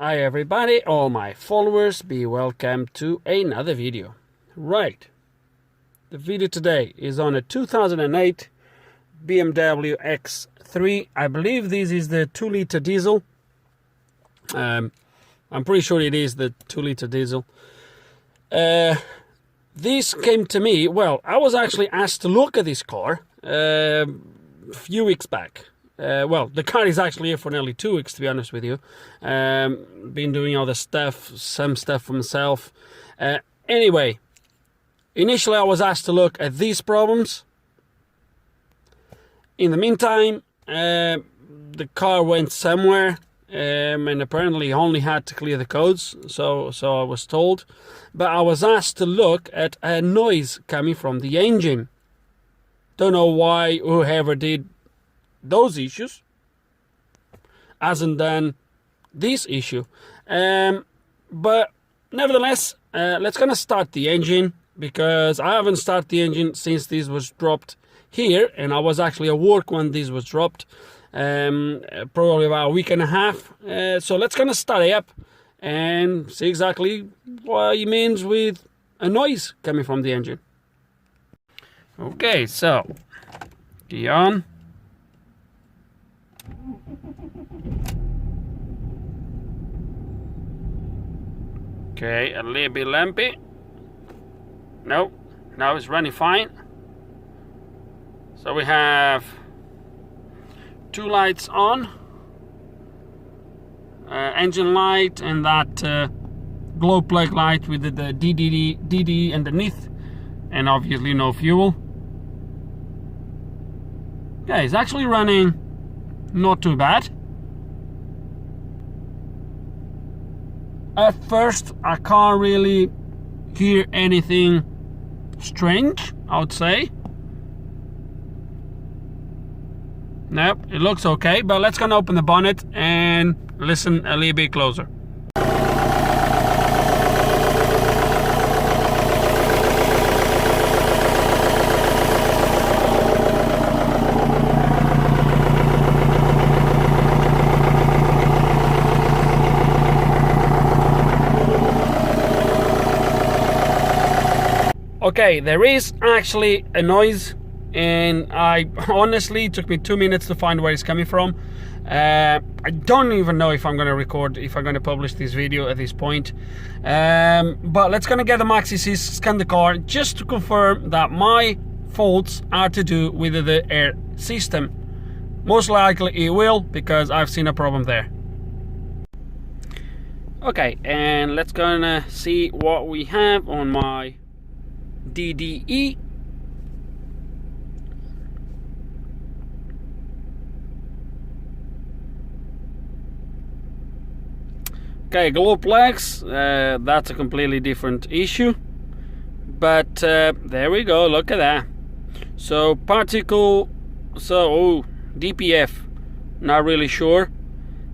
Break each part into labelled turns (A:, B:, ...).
A: Hi everybody, all my followers, be welcome to another video. Right, the video today is on a 2008 BMW X3. I believe this is the 2-liter diesel. I'm pretty sure it is the 2-liter diesel. This came to me, well, I was actually asked to look at this car a few weeks back. Well, the car is actually here for nearly 2 weeks, to be honest with you. Been doing all the stuff, some stuff for myself. Anyway, initially I was asked to look at these problems. In the meantime, the car went somewhere, and apparently only had to clear the codes, so I was told. But I was asked to look at a noise coming from the engine. Don't know why whoever did those issues hasn't done this issue, but nevertheless, let's gonna start the engine, because I haven't started the engine since this was dropped here, and I was actually at work when this was dropped, probably about a week and a half. So let's gonna start it up and see exactly what it means with a noise coming from the engine. Okay, so key on. Okay, a little bit lumpy. No, now it's running fine. So we have 2 lights on, engine light and that glow plug light with the DD underneath, and obviously no fuel. Okay, it's actually running not too bad. At first, I can't really hear anything strange, I would say. Nope, it looks okay, but let's gonna open the bonnet and listen a little bit closer. Okay, there is actually a noise, and I honestly, it took me 2 minutes to find where it's coming from. I don't even know if I'm going to record, if I'm going to publish this video at this point. But let's gonna get the Maxi scan the car just to confirm that my faults are to do with the air system. Most likely it will, because I've seen a problem there. Okay, and let's gonna see what we have on my DDE. Okay, glow plugs, that's a completely different issue, but there we go, look at that. So particle, DPF, not really sure,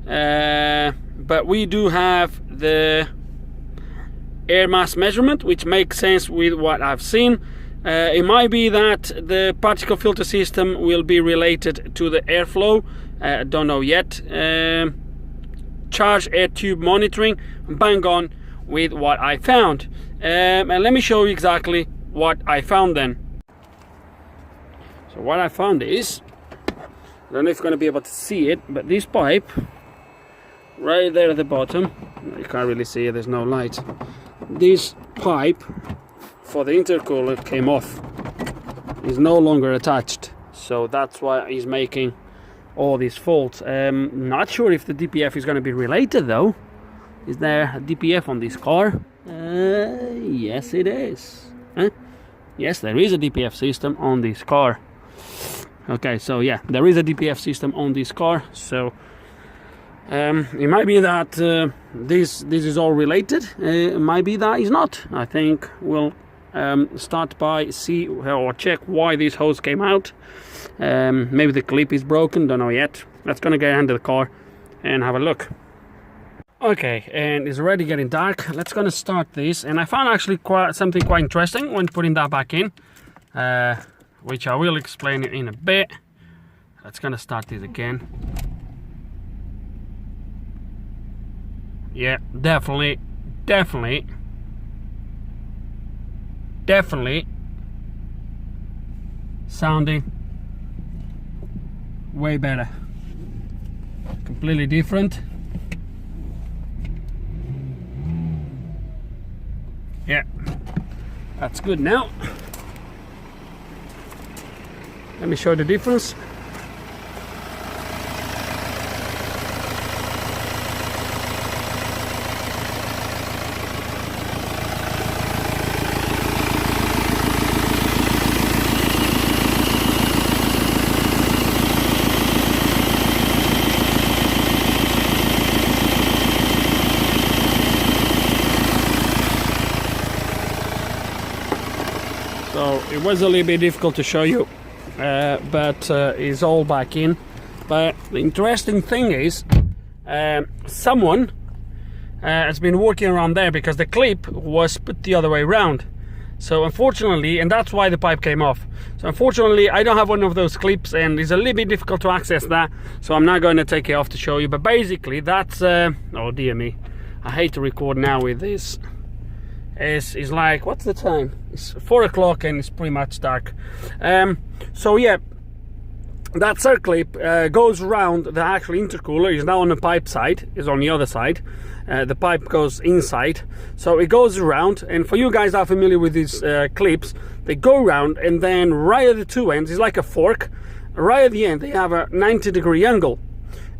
A: but we do have the air mass measurement, which makes sense with what I've seen. It might be that the particle filter system will be related to the airflow. Don't know yet. Charge air tube monitoring, bang on with what I found. And let me show you exactly what I found then. So what I found is, I don't know if you're going to be able to see it, but this pipe right there at the bottom, you can't really see it, there's no light. This pipe for the intercooler came off, is no longer attached, so that's why he's making all these faults. Not sure if the DPF is going to be related though. Is there a DPF on this car? Yes it is. Yes, there is a DPF system on this car. Okay, so yeah, there is a DPF system on this car, so it might be that this is all related. It might be that it's not. I think we'll start by see or check why this hose came out. Maybe the clip is broken, don't know yet. Let's gonna get under the car and have a look. Okay, and it's already getting dark. Let's gonna start this, and I found actually something quite interesting when putting that back in, which I will explain in a bit. Let's gonna start this again. Yeah, definitely sounding way better, completely different. Yeah, that's good. Now let me show the difference. So it was a little bit difficult to show you, but it's all back in. But the interesting thing is, someone has been working around there because the clip was put the other way around. So unfortunately, and that's why the pipe came off. So unfortunately, I don't have one of those clips, and it's a little bit difficult to access that. So I'm not going to take it off to show you. But basically, that's oh dear me, I hate to record now with this. Is like, what's the time? It's 4 o'clock and it's pretty much dark. So yeah, that circlip goes around the actual intercooler. Is now on the pipe side, is on the other side. The pipe goes inside, so it goes around. And for you guys that are familiar with these clips, they go around, and then right at the two ends, it's like a fork. Right at the end, they have a 90-degree angle,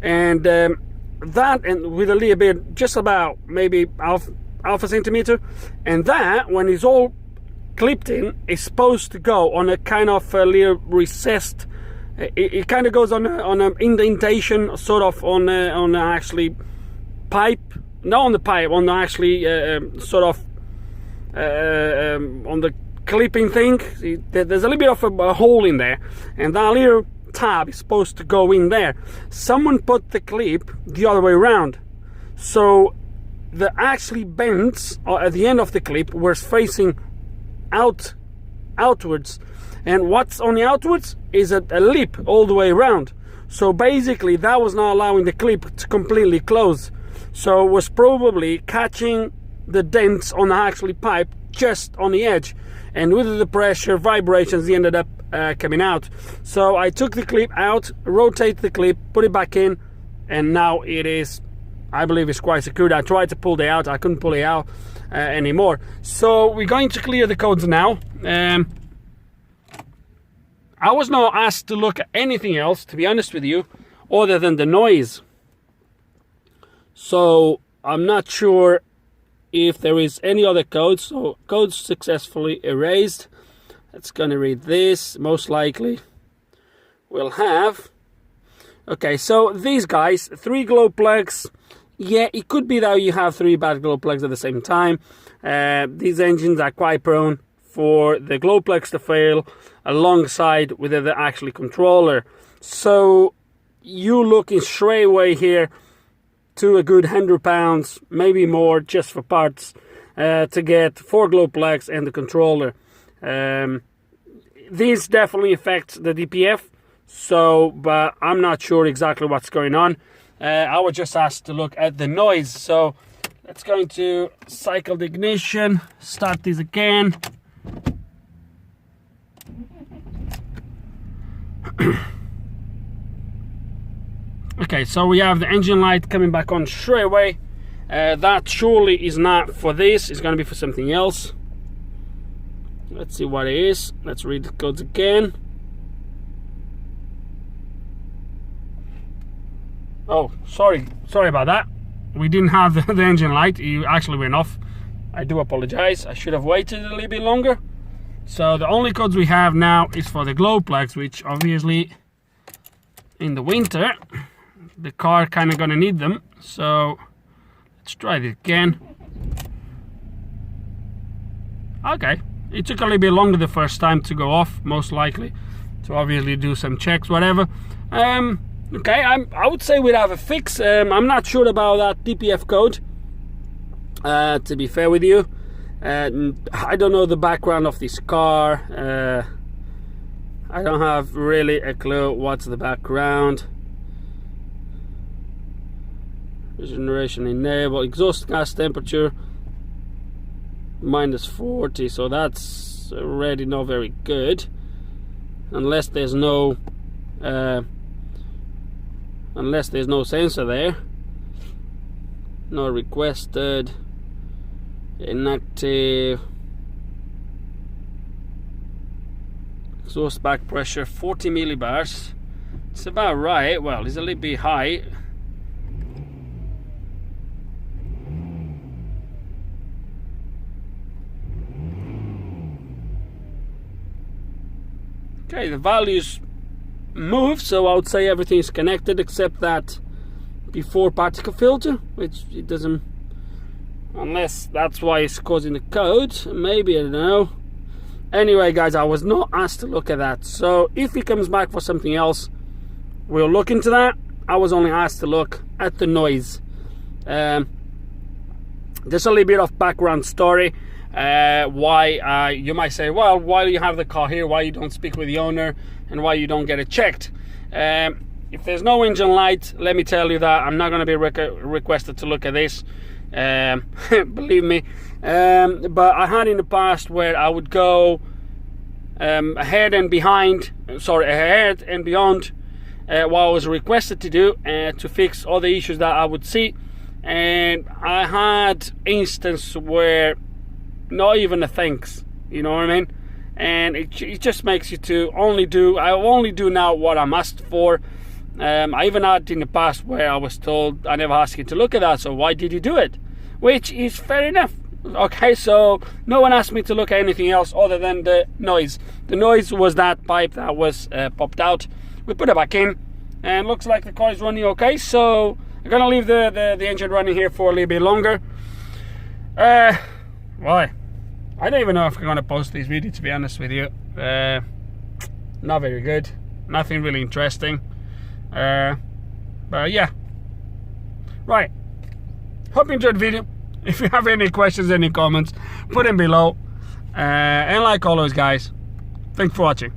A: and that, and with a little bit, just about maybe half a centimeter, and that, when it's all clipped in, is supposed to go on a kind of a little recessed. It kind of goes on an indentation, sort of on actually pipe, not on the pipe, on the actually sort of on the clipping thing. See, there's a little bit of a hole in there, and that little tab is supposed to go in there. Someone put the clip the other way around, so the actually bends at the end of the clip was facing outwards, and what's on the outwards is a lip all the way around. So basically that was not allowing the clip to completely close, so it was probably catching the dents on the actually pipe just on the edge, and with the pressure vibrations they ended up coming out. So I took the clip out, rotated the clip, put it back in, and now it is, I believe, it's quite secured. I tried to pull it out, I couldn't pull it out anymore. So we're going to clear the codes now. I was not asked to look at anything else, to be honest with you, other than the noise. So I'm not sure if there is any other codes. So codes successfully erased. It's going to read this, most likely. We'll have, okay, so these guys, 3 glow plugs. Yeah, it could be that you have 3 bad glow plugs at the same time. These engines are quite prone for the glow plugs to fail alongside with the actual controller. So you looking straight away here to a good £100, maybe more, just for parts to get 4 glow plugs and the controller. This definitely affects the DPF. So, but I'm not sure exactly what's going on. I was just asked to look at the noise. So let's go into cycle the ignition, start this again. Okay, so we have the engine light coming back on straight away. That surely is not for this, it's going to be for something else. Let's see what it is. Let's read the codes again. Oh, sorry about that. We didn't have the engine light. It actually went off. I do apologize. I should have waited a little bit longer. So the only codes we have now is for the glow plugs, which obviously in the winter the car kind of gonna need them. So let's try it again. Okay, it took a little bit longer the first time to go off, most likely, to obviously do some checks, whatever. Okay, I would say we'd have a fix. I'm not sure about that DPF code, to be fair with you. I don't know the background of this car. I don't have really a clue what's the background. Regeneration enable. Exhaust gas temperature -40, so that's already not very good, unless there's no sensor there. Not requested. Inactive. Exhaust back pressure 40 millibars. It's about right. Well, it's a little bit high. Okay, the values move, so I would say everything's connected except that before particle filter, which it doesn't, unless that's why it's causing the code. Maybe, I don't know. Anyway, guys, I was not asked to look at that, so if he comes back for something else, we'll look into that. I was only asked to look at the noise. Just a little bit of background story. Why you might say, well, why do you have the car here, why you don't speak with the owner, and why you don't get it checked. If there's no engine light, let me tell you that I'm not going to be requested to look at this, believe me. But I had in the past where I would go ahead and beyond what I was requested to do, to fix all the issues that I would see. And I had instances where not even a thanks, you know what I mean? And it just makes you to only do now what I'm asked for. I even had in the past where I was told, I never asked you to look at that, so why did you do it? Which is fair enough. Okay, so no one asked me to look at anything else other than the noise. The noise was that pipe that was popped out. We put it back in, and looks like the car is running okay. So I'm gonna leave the engine running here for a little bit longer. Why? I don't even know if I'm gonna post this video, to be honest with you. Not very good. Nothing really interesting. But yeah. Right. Hope you enjoyed the video. If you have any questions, any comments, put them below. And like always, guys, thanks for watching.